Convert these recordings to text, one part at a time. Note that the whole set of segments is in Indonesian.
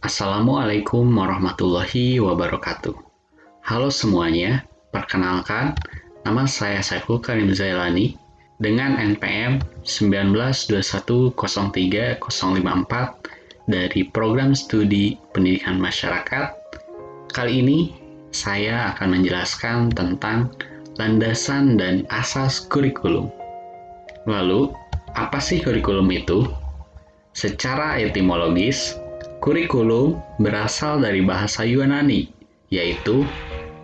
Assalamualaikum warahmatullahi wabarakatuh. Halo semuanya, perkenalkan, nama saya Saiful Karim Zailani dengan NPM 192103054 dari Program Studi Pendidikan Masyarakat. Kali ini saya akan menjelaskan tentang landasan dan asas kurikulum. Lalu, apa sih kurikulum itu? Secara etimologis, kurikulum berasal dari bahasa Yunani, yaitu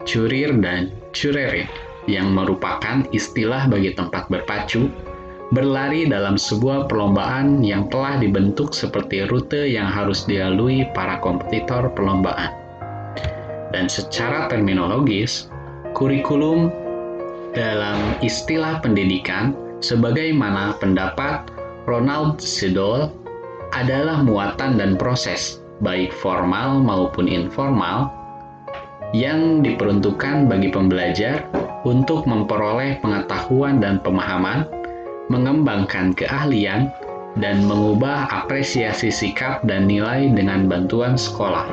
curir dan curere, yang merupakan istilah bagi tempat berpacu, berlari dalam sebuah perlombaan yang telah dibentuk seperti rute yang harus dilalui para kompetitor perlombaan. Dan secara terminologis, kurikulum dalam istilah pendidikan, sebagaimana pendapat Ronald Searle, adalah muatan dan proses, baik formal maupun informal, yang diperuntukkan bagi pembelajar untuk memperoleh pengetahuan dan pemahaman, mengembangkan keahlian, dan mengubah apresiasi sikap dan nilai dengan bantuan sekolah.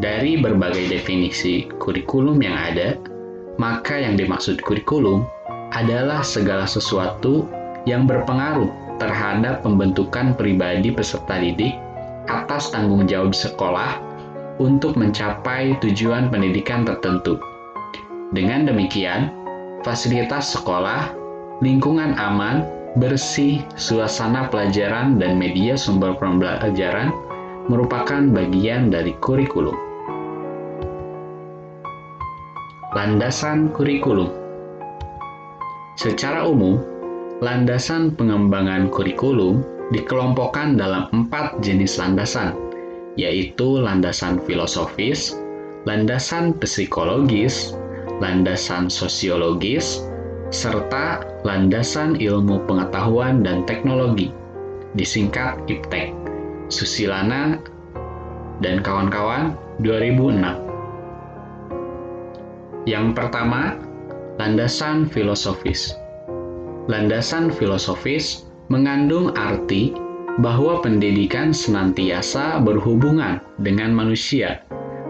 Dari berbagai definisi kurikulum yang ada, maka yang dimaksud kurikulum adalah segala sesuatu yang berpengaruh terhadap pembentukan pribadi peserta didik atas tanggung jawab sekolah untuk mencapai tujuan pendidikan tertentu. Dengan demikian, fasilitas sekolah, lingkungan aman, bersih, suasana pelajaran, dan media sumber pembelajaran merupakan bagian dari kurikulum. Landasan kurikulum. Secara umum, landasan pengembangan kurikulum dikelompokkan dalam 4 jenis landasan, yaitu landasan filosofis, landasan psikologis, landasan sosiologis, serta landasan ilmu pengetahuan dan teknologi, disingkat IPTEK, Susilana dan kawan-kawan 2006. Yang pertama, landasan filosofis. Landasan filosofis mengandung arti bahwa pendidikan senantiasa berhubungan dengan manusia,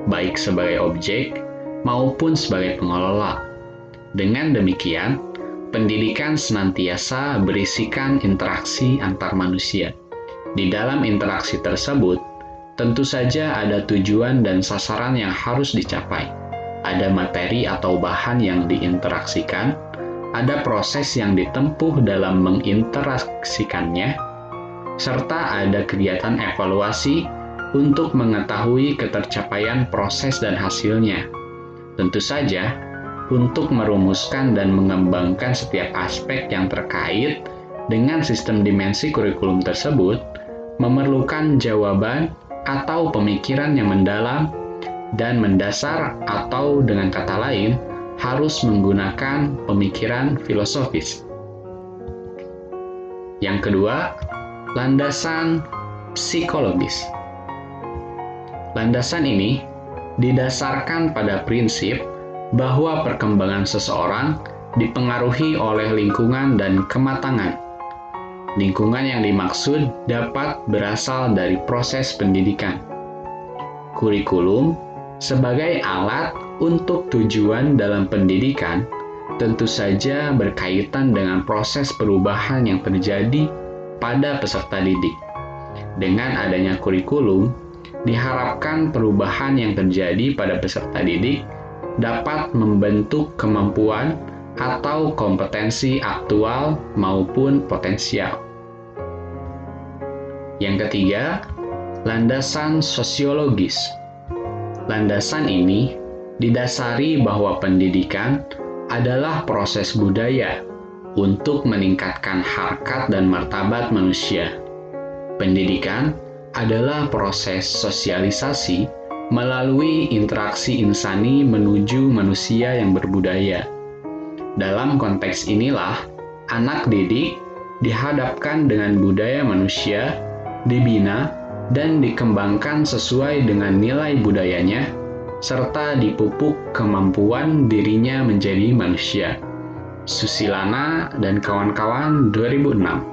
baik sebagai objek maupun sebagai pengelola. Dengan demikian, pendidikan senantiasa berisikan interaksi antar manusia. Di dalam interaksi tersebut, tentu saja ada tujuan dan sasaran yang harus dicapai. Ada materi atau bahan yang diinteraksikan, ada proses yang ditempuh dalam menginteraksikannya, serta ada kegiatan evaluasi untuk mengetahui ketercapaian proses dan hasilnya. Tentu saja, untuk merumuskan dan mengembangkan setiap aspek yang terkait dengan sistem dimensi kurikulum tersebut, memerlukan jawaban atau pemikiran yang mendalam dan mendasar, atau dengan kata lain, harus menggunakan pemikiran filosofis. Yang kedua, landasan psikologis. Landasan ini didasarkan pada prinsip bahwa perkembangan seseorang dipengaruhi oleh lingkungan dan kematangan. Lingkungan yang dimaksud dapat berasal dari proses pendidikan. Kurikulum sebagai alat untuk tujuan dalam pendidikan tentu saja berkaitan dengan proses perubahan yang terjadi pada peserta didik. Dengan adanya kurikulum, diharapkan perubahan yang terjadi pada peserta didik dapat membentuk kemampuan atau kompetensi aktual maupun potensial. Yang ketiga, landasan sosiologis. Landasan ini didasari bahwa pendidikan adalah proses budaya untuk meningkatkan harkat dan martabat manusia. Pendidikan adalah proses sosialisasi melalui interaksi insani menuju manusia yang berbudaya. Dalam konteks inilah, anak didik dihadapkan dengan budaya manusia, dibina dan dikembangkan sesuai dengan nilai budayanya, serta dipupuk kemampuan dirinya menjadi manusia. Susilana dan kawan-kawan 2006.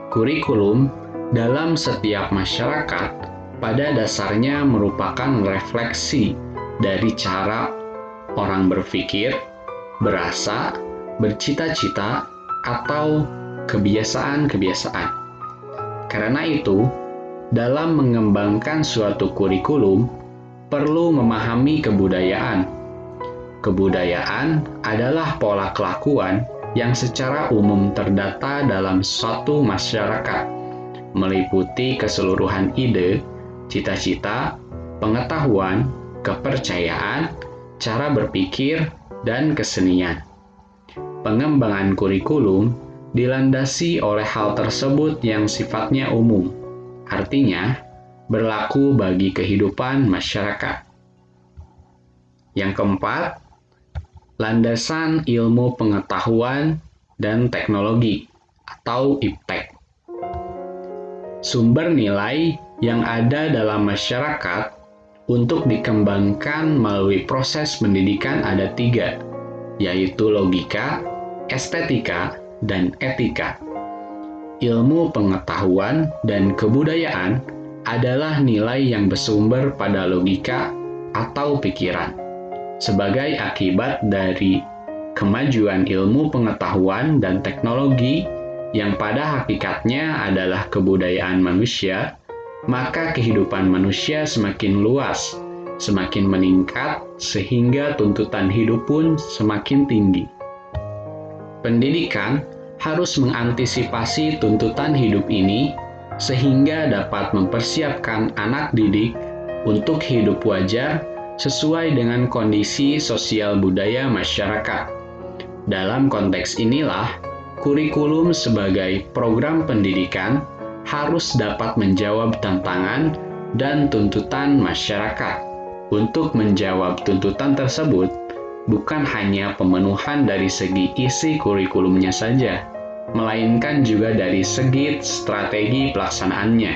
Kurikulum dalam setiap masyarakat pada dasarnya merupakan refleksi dari cara orang berpikir, berasa, bercita-cita, atau kebiasaan-kebiasaan. Karena itu, dalam mengembangkan suatu kurikulum, perlu memahami kebudayaan. Kebudayaan adalah pola kelakuan yang secara umum terdata dalam suatu masyarakat, meliputi keseluruhan ide, cita-cita, pengetahuan, kepercayaan, cara berpikir, dan kesenian. Pengembangan kurikulum dilandasi oleh hal tersebut yang sifatnya umum, artinya berlaku bagi kehidupan masyarakat. Yang keempat, landasan ilmu pengetahuan dan teknologi atau IPTEK. Sumber nilai yang ada dalam masyarakat untuk dikembangkan melalui proses pendidikan ada 3, yaitu logika, estetika, dan etika. Ilmu pengetahuan dan kebudayaan adalah nilai yang bersumber pada logika atau pikiran. Sebagai akibat dari kemajuan ilmu pengetahuan dan teknologi yang pada hakikatnya adalah kebudayaan manusia, maka kehidupan manusia semakin luas, semakin meningkat, sehingga tuntutan hidup pun semakin tinggi. Pendidikan harus mengantisipasi tuntutan hidup ini sehingga dapat mempersiapkan anak didik untuk hidup wajar sesuai dengan kondisi sosial budaya masyarakat. Dalam konteks inilah, kurikulum sebagai program pendidikan harus dapat menjawab tantangan dan tuntutan masyarakat. Untuk menjawab tuntutan tersebut, bukan hanya pemenuhan dari segi isi kurikulumnya saja, melainkan juga dari segi strategi pelaksanaannya.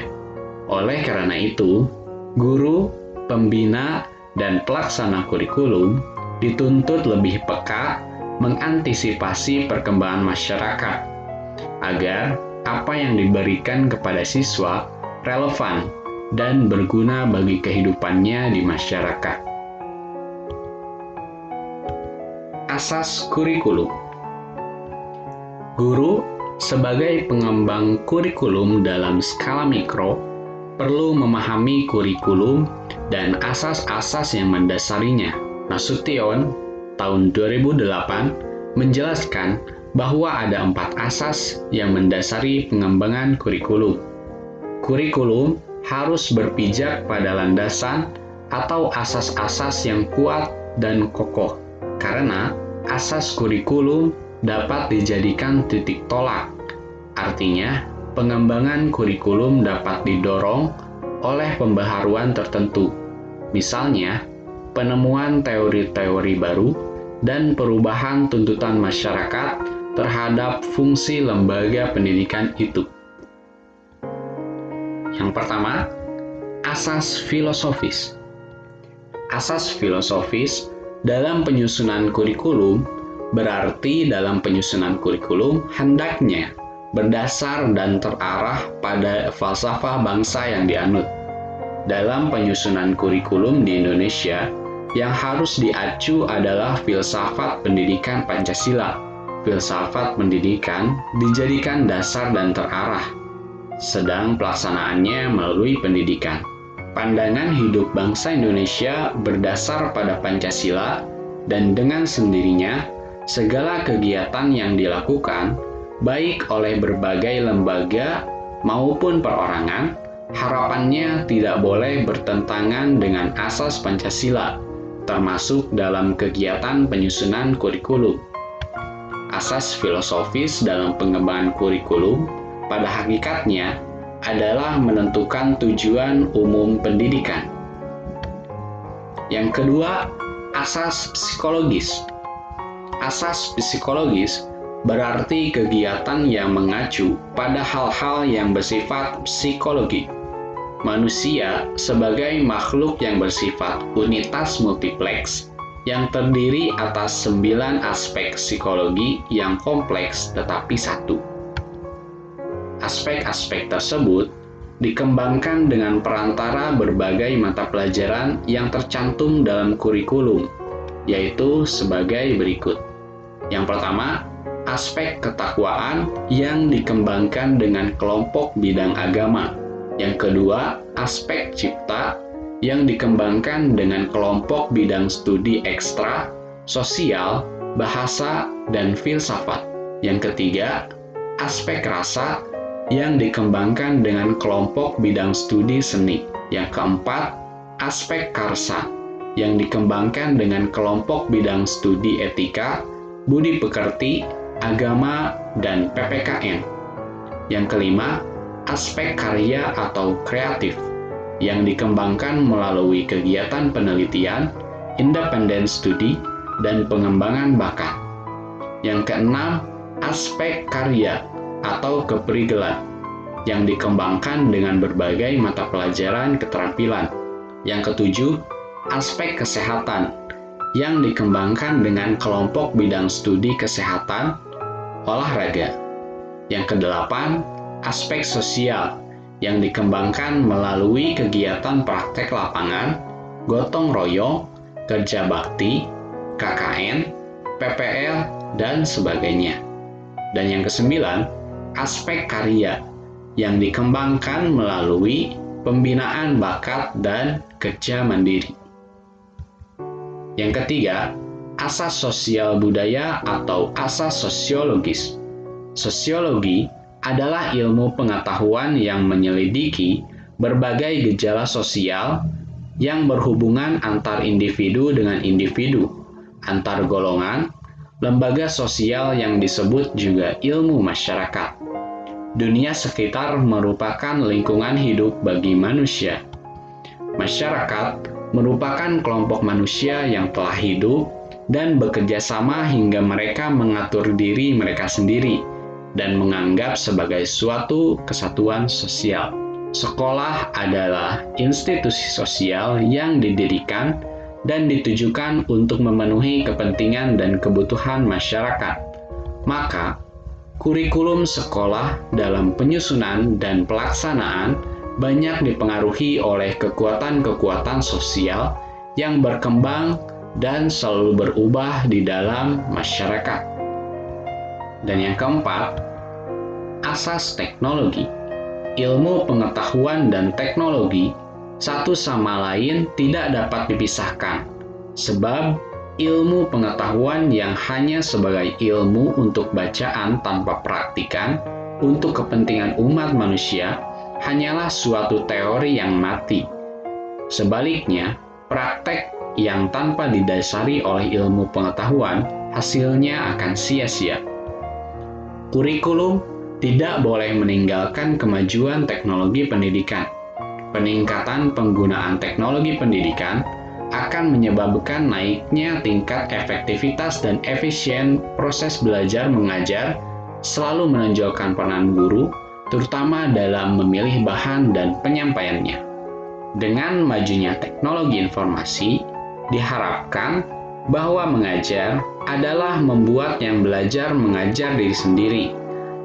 Oleh karena itu, guru, pembina, dan pelaksana kurikulum dituntut lebih peka mengantisipasi perkembangan masyarakat, agar apa yang diberikan kepada siswa relevan dan berguna bagi kehidupannya di masyarakat. Asas kurikulum. Guru sebagai pengembang kurikulum dalam skala mikro perlu memahami kurikulum dan asas-asas yang mendasarinya. Nasution tahun 2008 menjelaskan bahwa ada 4 asas yang mendasari pengembangan kurikulum. Kurikulum harus berpijak pada landasan atau asas-asas yang kuat dan kokoh, karena asas kurikulum dapat dijadikan titik tolak. Artinya, pengembangan kurikulum dapat didorong oleh pembaharuan tertentu, misalnya penemuan teori-teori baru dan perubahan tuntutan masyarakat terhadap fungsi lembaga pendidikan itu. Yang pertama, asas filosofis. Asas filosofis dalam penyusunan kurikulum berarti dalam penyusunan kurikulum hendaknya berdasar dan terarah pada falsafah bangsa yang dianut. Dalam penyusunan kurikulum di Indonesia, yang harus diacu adalah filsafat pendidikan Pancasila. Filsafat pendidikan dijadikan dasar dan terarah, sedang pelaksanaannya melalui pendidikan. Pandangan hidup bangsa Indonesia berdasar pada Pancasila, dan dengan sendirinya, segala kegiatan yang dilakukan, baik oleh berbagai lembaga maupun perorangan, harapannya tidak boleh bertentangan dengan asas Pancasila, termasuk dalam kegiatan penyusunan kurikulum. Asas filosofis dalam pengembangan kurikulum pada hakikatnya adalah menentukan tujuan umum pendidikan. Yang kedua, asas psikologis. Asas psikologis berarti kegiatan yang mengacu pada hal-hal yang bersifat psikologi. Manusia sebagai makhluk yang bersifat unitas multipleks yang terdiri atas 9 aspek psikologi yang kompleks tetapi satu. Aspek-aspek tersebut dikembangkan dengan perantara berbagai mata pelajaran yang tercantum dalam kurikulum, yaitu sebagai berikut. Yang pertama, aspek ketakwaan yang dikembangkan dengan kelompok bidang agama. Yang kedua, aspek cipta yang dikembangkan dengan kelompok bidang studi ekstra, sosial, bahasa, dan filsafat. Yang ketiga, aspek rasa yang dikembangkan dengan kelompok bidang studi seni. Yang keempat, aspek karsa yang dikembangkan dengan kelompok bidang studi etika, budi pekerti, agama, dan PPKN. Yang kelima, aspek karya atau kreatif yang dikembangkan melalui kegiatan penelitian, independen studi, dan pengembangan bakat. Yang keenam, aspek karya atau keprigelan yang dikembangkan dengan berbagai mata pelajaran keterampilan. Yang ketujuh, aspek kesehatan yang dikembangkan dengan kelompok bidang studi kesehatan, olahraga. Yang kedelapan, aspek sosial yang dikembangkan melalui kegiatan praktek lapangan, gotong royong, kerja bakti, KKN, PPL, dan sebagainya. Dan yang kesembilan, aspek karya yang dikembangkan melalui pembinaan bakat dan kerja mandiri. Yang ketiga, asas sosial budaya atau asas sosiologis. Sosiologi adalah ilmu pengetahuan yang menyelidiki berbagai gejala sosial yang berhubungan antar individu dengan individu, antar golongan, lembaga sosial yang disebut juga ilmu masyarakat. Dunia sekitar merupakan lingkungan hidup bagi manusia. Masyarakat merupakan kelompok manusia yang telah hidup dan bekerja sama hingga mereka mengatur diri mereka sendiri dan menganggap sebagai suatu kesatuan sosial. Sekolah adalah institusi sosial yang didirikan dan ditujukan untuk memenuhi kepentingan dan kebutuhan masyarakat. Maka, kurikulum sekolah dalam penyusunan dan pelaksanaan banyak dipengaruhi oleh kekuatan-kekuatan sosial yang berkembang dan selalu berubah di dalam masyarakat. Dan yang keempat, asas teknologi. Ilmu pengetahuan dan teknologi satu sama lain tidak dapat dipisahkan, sebab ilmu pengetahuan yang hanya sebagai ilmu untuk bacaan tanpa praktikan untuk kepentingan umat manusia hanyalah suatu teori yang mati. Sebaliknya, praktek yang tanpa didasari oleh ilmu pengetahuan hasilnya akan sia-sia. Kurikulum tidak boleh meninggalkan kemajuan teknologi pendidikan. Peningkatan penggunaan teknologi pendidikan akan menyebabkan naiknya tingkat efektivitas dan efisien proses belajar mengajar, selalu menonjolkan peran guru, terutama dalam memilih bahan dan penyampaiannya. Dengan majunya teknologi informasi, diharapkan bahwa mengajar adalah membuat yang belajar mengajar diri sendiri.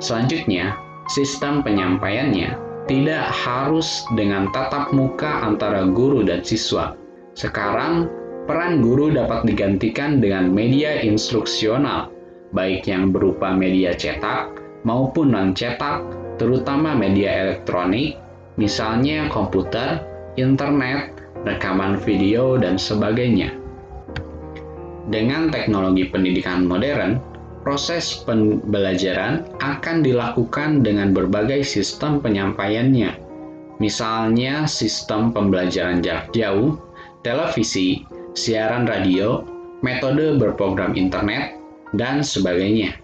Selanjutnya, sistem penyampaiannya tidak harus dengan tatap muka antara guru dan siswa. Sekarang, peran guru dapat digantikan dengan media instruksional, baik yang berupa media cetak maupun non-cetak, terutama media elektronik, misalnya komputer, internet, rekaman video, dan sebagainya. Dengan teknologi pendidikan modern, proses pembelajaran akan dilakukan dengan berbagai sistem penyampaiannya, misalnya sistem pembelajaran jarak jauh, televisi, siaran radio, metode berprogram internet, dan sebagainya.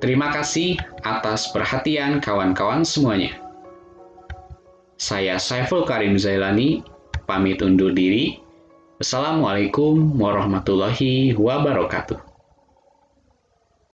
Terima kasih atas perhatian kawan-kawan semuanya. Saya Saiful Karim Zailani, pamit undur diri. Wassalamualaikum warahmatullahi wabarakatuh.